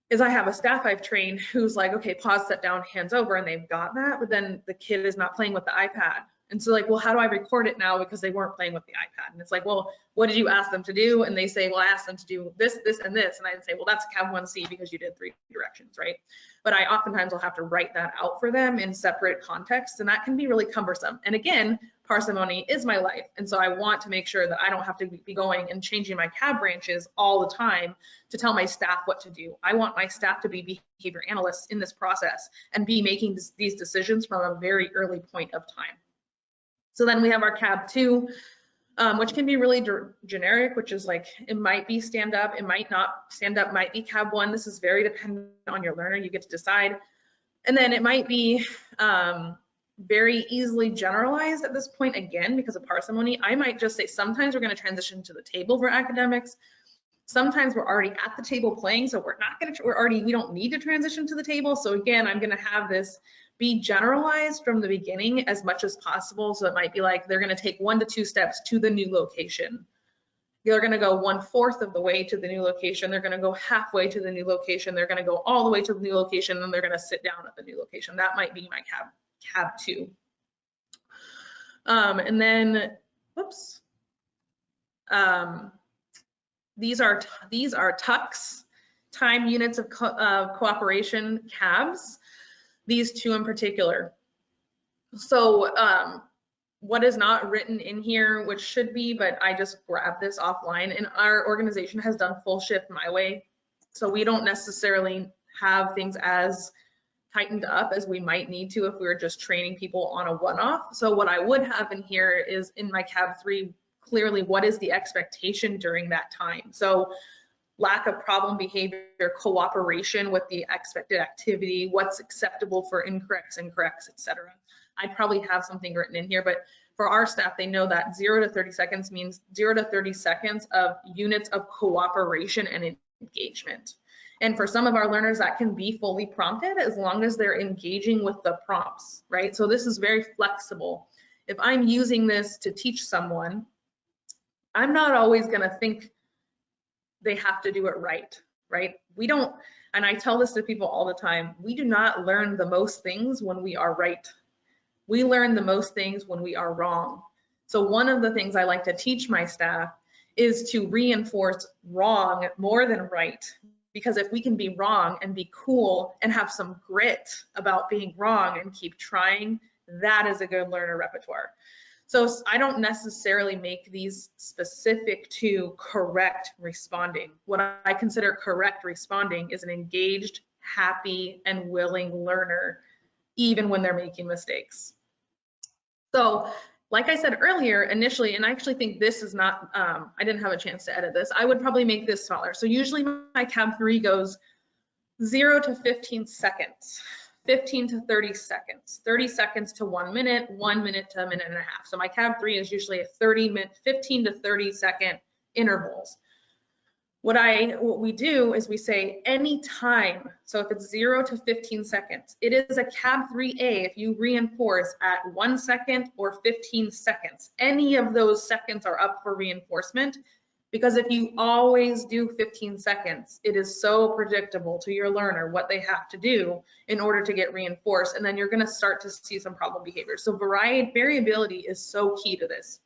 is I have a staff I've trained who's like, okay, pause, set down, hands over, and they've got that, but then the kid is not playing with the iPad. And so like, well, how do I record it now because they weren't playing with the iPad? And it's like, well, what did you ask them to do? And they say, well, I asked them to do this, this, and this. And I'd say, well, that's CAB 1C because you did three directions, right? But I oftentimes will have to write that out for them in separate contexts, and that can be really cumbersome. And again, parsimony is my life. And so I want to make sure that I don't have to be going and changing my CAB branches all the time to tell my staff what to do. I want my staff to be behavior analysts in this process and be making these decisions from a very early point of time. So then we have our CAB 2, which can be really generic, which is like, it might be stand up, it might not stand up, might be CAB 1. This is very dependent on your learner, you get to decide. And then it might be very easily generalized at this point, again, because of parsimony. I might just say, sometimes we're gonna transition to the table for academics. Sometimes we're already at the table playing, so we don't need to transition to the table. So again, I'm gonna have this be generalized from the beginning as much as possible. So it might be like, they're gonna take 1 to 2 steps to the new location. They're gonna go 1/4 of the way to the new location. They're gonna go halfway to the new location. They're gonna go all the way to the new location, and they're gonna sit down at the new location. That might be my CAB 2. And then, whoops. These are TUCs, time units of cooperation CABs. These two in particular. So what is not written in here, which should be, but I just grabbed this offline, and our organization has done full shift my way. So we don't necessarily have things as tightened up as we might need to if we were just training people on a one-off. So what I would have in here is in my CAB 3, clearly what is the expectation during that time. So lack of problem behavior, cooperation with the expected activity, what's acceptable for incorrects, etc. I'd probably have something written in here, but for our staff, they know that 0 to 30 seconds means 0 to 30 seconds of units of cooperation and engagement. And for some of our learners, that can be fully prompted as long as they're engaging with the prompts, right? So this is very flexible. If I'm using this to teach someone, I'm not always gonna think they have to do it right? We don't, and I tell this to people all the time, we do not learn the most things when we are right. We learn the most things when we are wrong. So one of the things I like to teach my staff is to reinforce wrong more than right. Because if we can be wrong and be cool and have some grit about being wrong and keep trying, that is a good learner repertoire. So I don't necessarily make these specific to correct responding. What I consider correct responding is an engaged, happy, and willing learner, even when they're making mistakes. So like I said earlier, initially, and I actually think this is not, I didn't have a chance to edit this, I would probably make this smaller. So usually my CAB 3 goes 0 to 15 seconds. 15 to 30 seconds, 30 seconds to 1 minute, 1 minute to a minute and a half. So my CAB 3 is usually a 15 to 30 second intervals. What we do is we say any time. So if it's 0 to 15 seconds, it is a CAB 3A if you reinforce at 1 second or 15 seconds. Any of those seconds are up for reinforcement. Because if you always do 15 seconds, it is so predictable to your learner what they have to do in order to get reinforced, and then you're going to start to see some problem behavior. So variability is so key to this.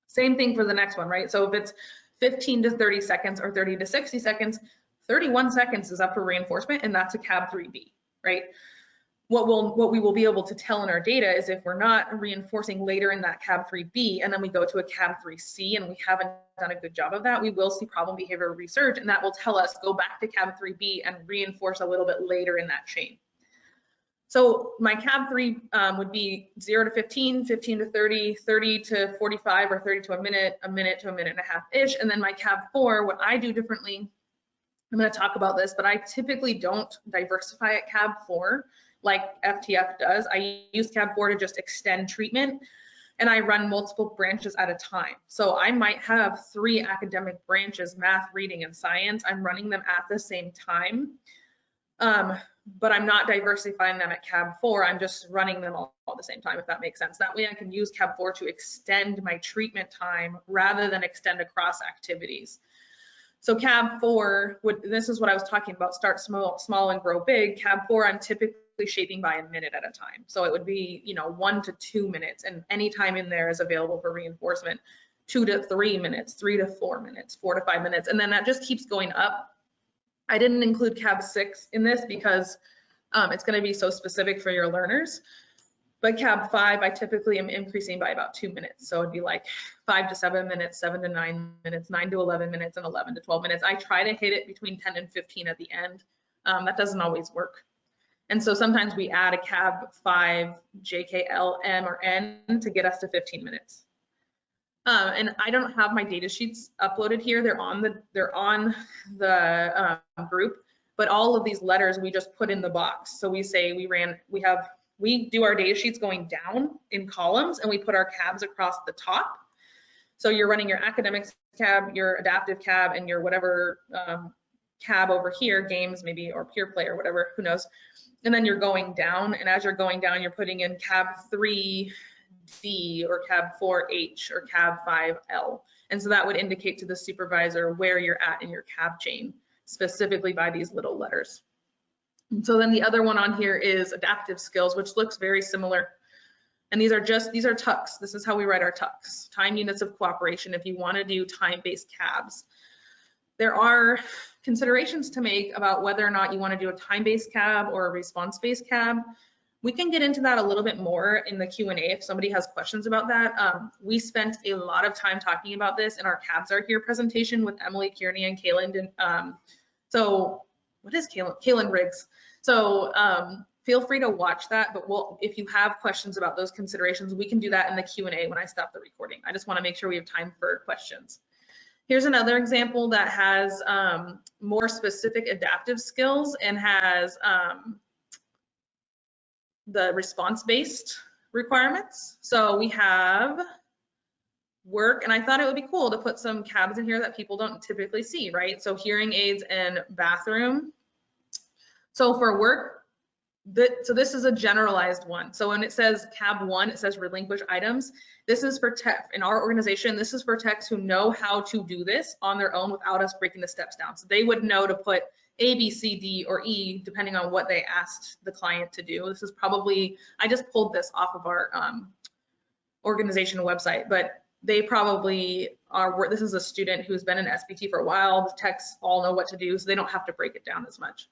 Same thing for the next one, right? So if it's 15 to 30 seconds or 30 to 60 seconds, 31 seconds is up for reinforcement, and that's a CAB 3B, right? What we will be able to tell in our data is if we're not reinforcing later in that CAB 3B and then we go to a CAB 3C and we haven't done a good job of that, we will see problem behavior resurge, and that will tell us go back to CAB 3B and reinforce a little bit later in that chain. So my CAB 3 would be 0 to 15, 15 to 30, 30 to 45, or 30 to a minute to a minute and a half-ish. And then my CAB 4, what I do differently, I'm going to talk about this, but I typically don't diversify at CAB 4 like FTF does. I use CAB 4 to just extend treatment, and I run multiple branches at a time. So I might have 3 academic branches, math, reading, and science. I'm running them at the same time, but I'm not diversifying them at CAB 4. I'm just running them all at the same time, if that makes sense. That way I can use CAB 4 to extend my treatment time rather than extend across activities. So CAB 4, this is what I was talking about, start small and grow big. CAB 4, I'm typically shaping by a minute at a time. So it would be, 1 to 2 minutes, and any time in there is available for reinforcement. 2 to 3 minutes, 3 to 4 minutes, 4 to 5 minutes, and then that just keeps going up. I didn't include CAB 6 in this because it's going to be so specific for your learners. But CAB 5, I typically am increasing by about 2 minutes. So it'd be like 5 to 7 minutes, 7 to 9 minutes, 9 to 11 minutes, and 11 to 12 minutes. I try to hit it between 10 and 15 at the end. That doesn't always work. And so sometimes we add a CAB 5, JKL, M, or N to get us to 15 minutes. And I don't have my data sheets uploaded here. They're on the group, but all of these letters we just put in the box. So we say we do our data sheets going down in columns, and we put our CABs across the top. So you're running your academics CAB, your adaptive CAB, and your whatever CAB over here, games maybe, or peer play or whatever, who knows. And then you're going down, and as you're going down, you're putting in CAB 3D or CAB 4H or CAB 5L. And so that would indicate to the supervisor where you're at in your CAB chain, specifically by these little letters. And so then the other one on here is adaptive skills, which looks very similar. And these are TUCs. This is how we write our TUCs, time units of cooperation, if you want to do time-based CABs. There are considerations to make about whether or not you want to do a time-based CAB or a response-based CAB. We can get into that a little bit more in the Q&A if somebody has questions about that. We spent a lot of time talking about this in our CABs Are Here presentation with Emily Kearney and Kaylin. So what is Kaylin Riggs? So feel free to watch that, but if you have questions about those considerations, we can do that in the Q&A when I stop the recording. I just want to make sure we have time for questions. Here's another example that has more specific adaptive skills and has the response-based requirements. So we have work, and I thought it would be cool to put some CABs in here that people don't typically see, right? So hearing aids and bathroom. So for work, so this is a generalized one. So when it says CAB 1, it says relinquish items. This is for tech, in our organization, this is for techs who know how to do this on their own without us breaking the steps down. So they would know to put A, B, C, D, or E, depending on what they asked the client to do. This is probably, I just pulled this off of our organization website, but they probably are, this is a student who's been in SBT for a while. The techs all know what to do, so they don't have to break it down as much.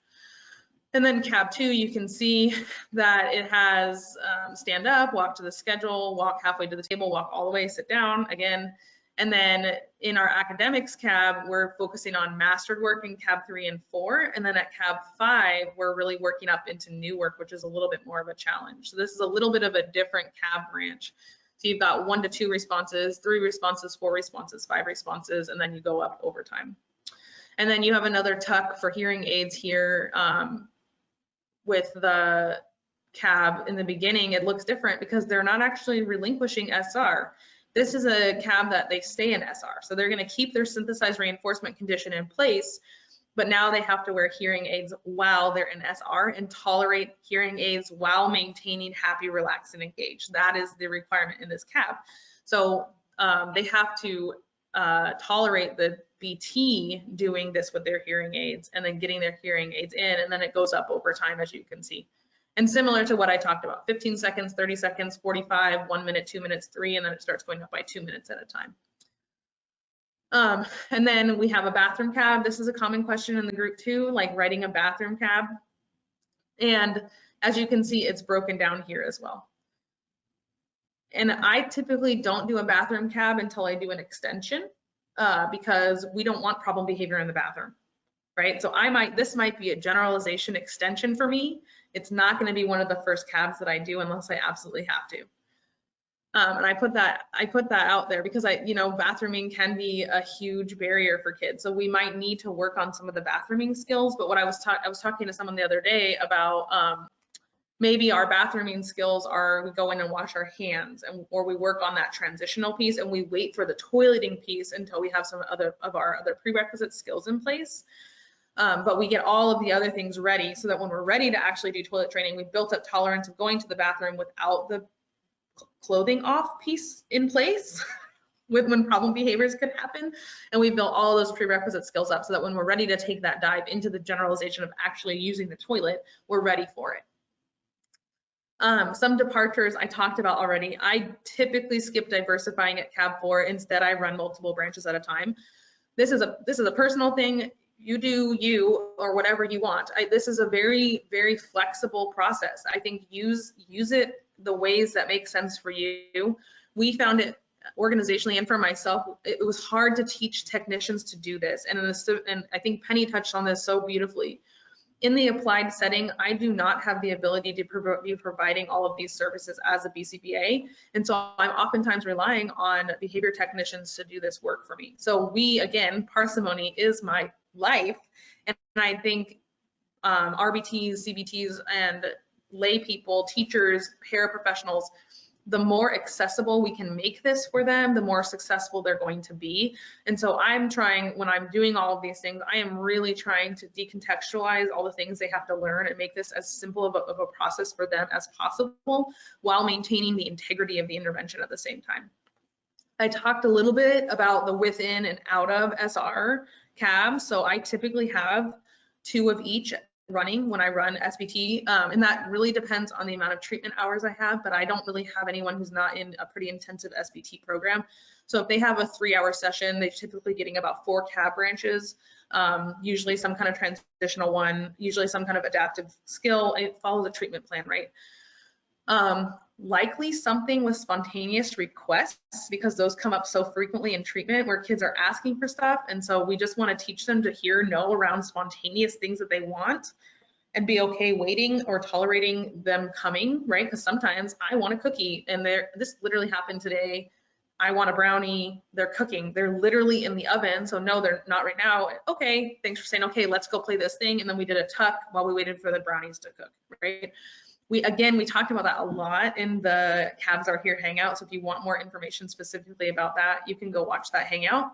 And then cab 2, you can see that it has stand up, walk to the schedule, walk halfway to the table, walk all the way, sit down again. And then in our academics cab, we're focusing on mastered work in cab 3 and 4. And then at cab 5, we're really working up into new work, which is a little bit more of a challenge. So this is a little bit of a different cab branch. So you've got 1 to 2 responses, 3 responses, 4 responses, 5 responses, and then you go up over time. And then you have another tuck for hearing aids here. With the cab in the beginning, it looks different because they're not actually relinquishing SR. This is a cab that they stay in SR. So they're going to keep their synthesized reinforcement condition in place, but now they have to wear hearing aids while they're in SR and tolerate hearing aids while maintaining happy, relaxed, and engaged. That is the requirement in this cab. So they have to tolerate the BT doing this with their hearing aids and then getting their hearing aids in, and then it goes up over time, as you can see. And similar to what I talked about, 15 seconds, 30 seconds, 45, 1 minute, 2 minutes, 3, and then it starts going up by 2 minutes at a time. And then we have a bathroom cab. This is a common question in the group too, like writing a bathroom cab. And as you can see, it's broken down here as well. And I typically don't do a bathroom cab until I do an extension because we don't want problem behavior in the bathroom, right? So this might be a generalization extension for me. It's not going to be one of the first cabs that I do unless I absolutely have to. And I put that out there because bathrooming can be a huge barrier for kids. So we might need to work on some of the bathrooming skills. But what I was talking to someone the other day about maybe our bathrooming skills are we go in and wash our hands, or we work on that transitional piece and we wait for the toileting piece until we have some of our other prerequisite skills in place. But we get all of the other things ready so that when we're ready to actually do toilet training, we've built up tolerance of going to the bathroom without the clothing off piece in place when problem behaviors could happen. And we built all those prerequisite skills up so that when we're ready to take that dive into the generalization of actually using the toilet, we're ready for it. Some departures I talked about already. I typically skip diversifying at cab 4. Instead, I run multiple branches at a time. This is a personal thing. You do you or whatever you want. This is a very, very flexible process. I think use it the ways that make sense for you. We found it organizationally and for myself, it was hard to teach technicians to do this. And I think Penny touched on this so beautifully. In the applied setting, I do not have the ability to be providing all of these services as a BCBA. And so I'm oftentimes relying on behavior technicians to do this work for me. So again, parsimony is my life. And I think RBTs, CBTs, and lay people, teachers, paraprofessionals, the more accessible we can make this for them, the more successful they're going to be. And so I'm trying, when I'm doing all of these things, I am really trying to decontextualize all the things they have to learn and make this as simple of a process for them as possible while maintaining the integrity of the intervention at the same time. I talked a little bit about the within and out of SR cabs. So I typically have 2 of each running when I run SBT, and that really depends on the amount of treatment hours I have, but I don't really have anyone who's not in a pretty intensive SBT program. So if they have a 3-hour session, they're typically getting about 4 cab branches, usually some kind of transitional one, usually some kind of adaptive skill. It follows a treatment plan, right? Likely something with spontaneous requests, because those come up so frequently in treatment where kids are asking for stuff. And so we just want to teach them to hear no around spontaneous things that they want and be okay waiting or tolerating them coming, right? Because sometimes I want a cookie and this literally happened today. I want a brownie, they're cooking, they're literally in the oven. So no, they're not right now. Okay, thanks for saying, okay, let's go play this thing. And then we did a tuck while we waited for the brownies to cook, right? We talked about that a lot in the Cabs Are Here Hangout. So if you want more information specifically about that, you can go watch that hangout.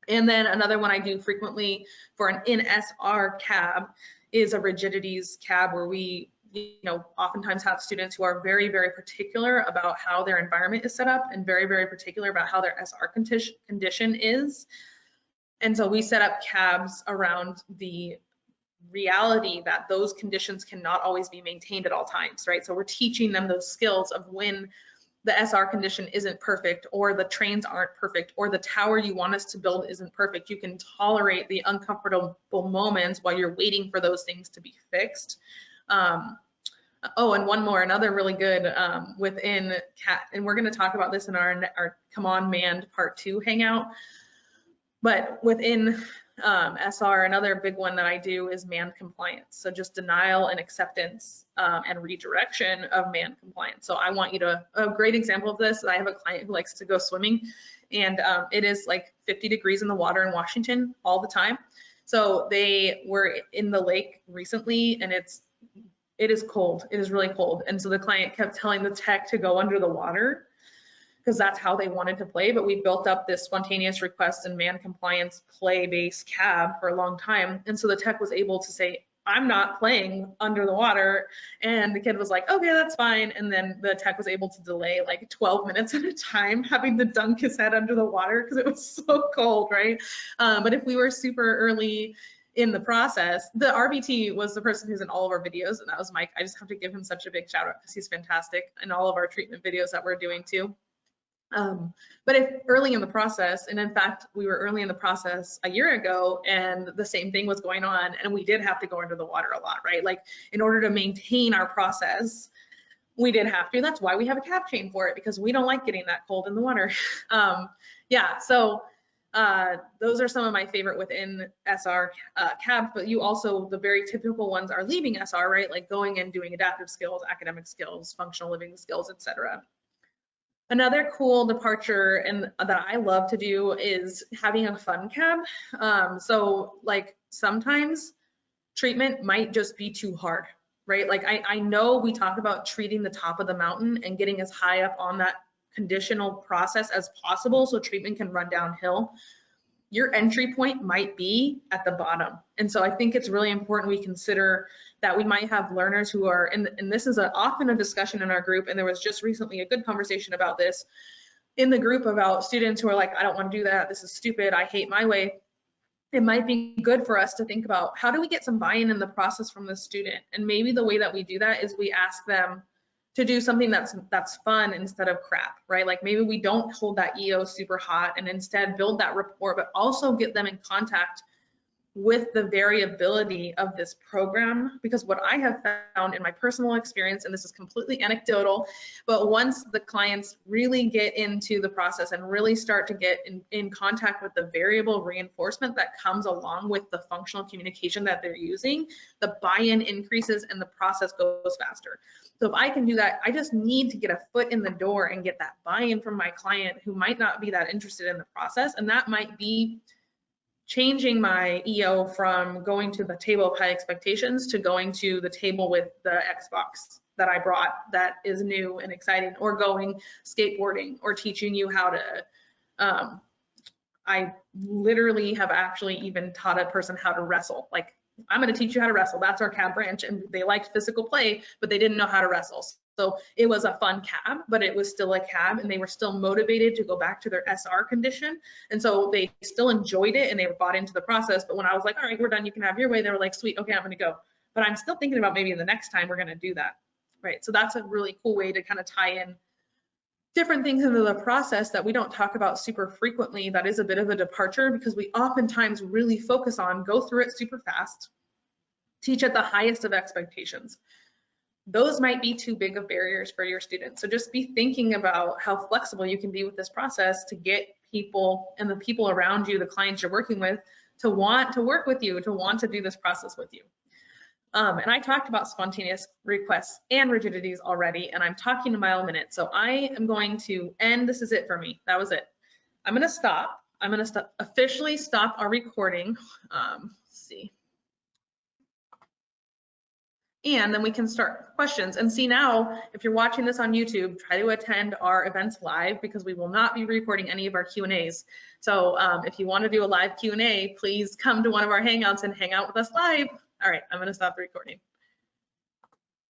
And then another one I do frequently for an in-SR cab is a rigidities cab, where we oftentimes have students who are very, very particular about how their environment is set up and very, very particular about how their SR condition is. And so we set up cabs around the reality that those conditions cannot always be maintained at all times, right? So we're teaching them those skills of when the SR condition isn't perfect, or the trains aren't perfect, or the tower you want us to build isn't perfect. You can tolerate the uncomfortable moments while you're waiting for those things to be fixed. Oh, and one more, another really good within CAT, and we're going to talk about this in our Come On Manned Part 2 hangout, but within SR, another big one that I do is manned compliance. So just denial and acceptance and redirection of manned compliance. So I want you to, a great example of this, I have a client who likes to go swimming, and it is like 50 degrees in the water in Washington all the time. So they were in the lake recently, and it is cold. It is really cold. And so the client kept telling the tech to go under the water because that's how they wanted to play. But we built up this spontaneous request and man compliance play-based cab for a long time. And so the tech was able to say, I'm not playing under the water. And the kid was like, okay, that's fine. And then the tech was able to delay like 12 minutes at a time, having to dunk his head under the water because it was so cold, right? But if we were super early in the process, the RBT was the person who's in all of our videos, and that was Mike. I just have to give him such a big shout out because he's fantastic in all of our treatment videos that we're doing too. But if early in the process, and in fact, we were early in the process a year ago, and the same thing was going on, and we did have to go under the water a lot, right? Like in order to maintain our process, we did have to. That's why we have a cab chain for it, because we don't like getting that cold in the water. Yeah, so those are some of my favorite within SR cabs, but you also, the very typical ones are leaving SR, right? Like going and doing adaptive skills, academic skills, functional living skills, etc. Another cool departure and that I love to do is having a fun cab. So like sometimes treatment might just be too hard, right? Like I know we talk about treating the top of the mountain and getting as high up on that conditional process as possible so treatment can run downhill. Your entry point might be at the bottom. And so I think it's really important we consider that we might have learners who are, and this is often a discussion in our group, and there was just recently a good conversation about this in the group about students who are like, I don't want to do that, this is stupid, I hate my way. It might be good for us to think about how do we get some buy-in in the process from the student, and maybe the way that we do that is we ask them to do something that's fun instead of crap, right? Like maybe we don't hold that EO super hot and instead build that rapport, but also get them in contact with the variability of this program. Because what I have found in my personal experience, and this is completely anecdotal, but once the clients really get into the process and really start to get in contact with the variable reinforcement that comes along with the functional communication that they're using, the buy-in increases and the process goes faster. So if I can do that, I just need to get a foot in the door and get that buy-in from my client who might not be that interested in the process. And that might be changing my EO from going to the table of high expectations to going to the table with the Xbox that I brought that is new and exciting, or going skateboarding, or teaching you how to, I literally have actually even taught a person how to wrestle. Like, I'm going to teach you how to wrestle. That's our cab branch. And they liked physical play, but they didn't know how to wrestle. So it was a fun cab, but it was still a cab, and they were still motivated to go back to their SR condition. And so they still enjoyed it and they were bought into the process. But when I was like, all right, we're done, you can have your way, they were like, sweet, okay, I'm going to go. But I'm still thinking about maybe the next time we're going to do that. Right. So that's a really cool way to kind of tie in different things into the process that we don't talk about super frequently. That is a bit of a departure, because we oftentimes really focus on go through it super fast, teach at the highest of expectations. Those might be too big of barriers for your students. So just be thinking about how flexible you can be with this process to get people and the people around you, the clients you're working with, to want to work with you, to want to do this process with you. And I talked about spontaneous requests and rigidities already, and I'm talking a mile a minute. So I am going to end. This is it for me. That was it. I'm going to stop. I'm going to officially stop our recording. Let's see. And then we can start questions. And see, now, if you're watching this on YouTube, try to attend our events live, because we will not be recording any of our Q&As. So if you want to do a live Q&A, please come to one of our Hangouts and hang out with us live. All right, I'm going to stop the recording.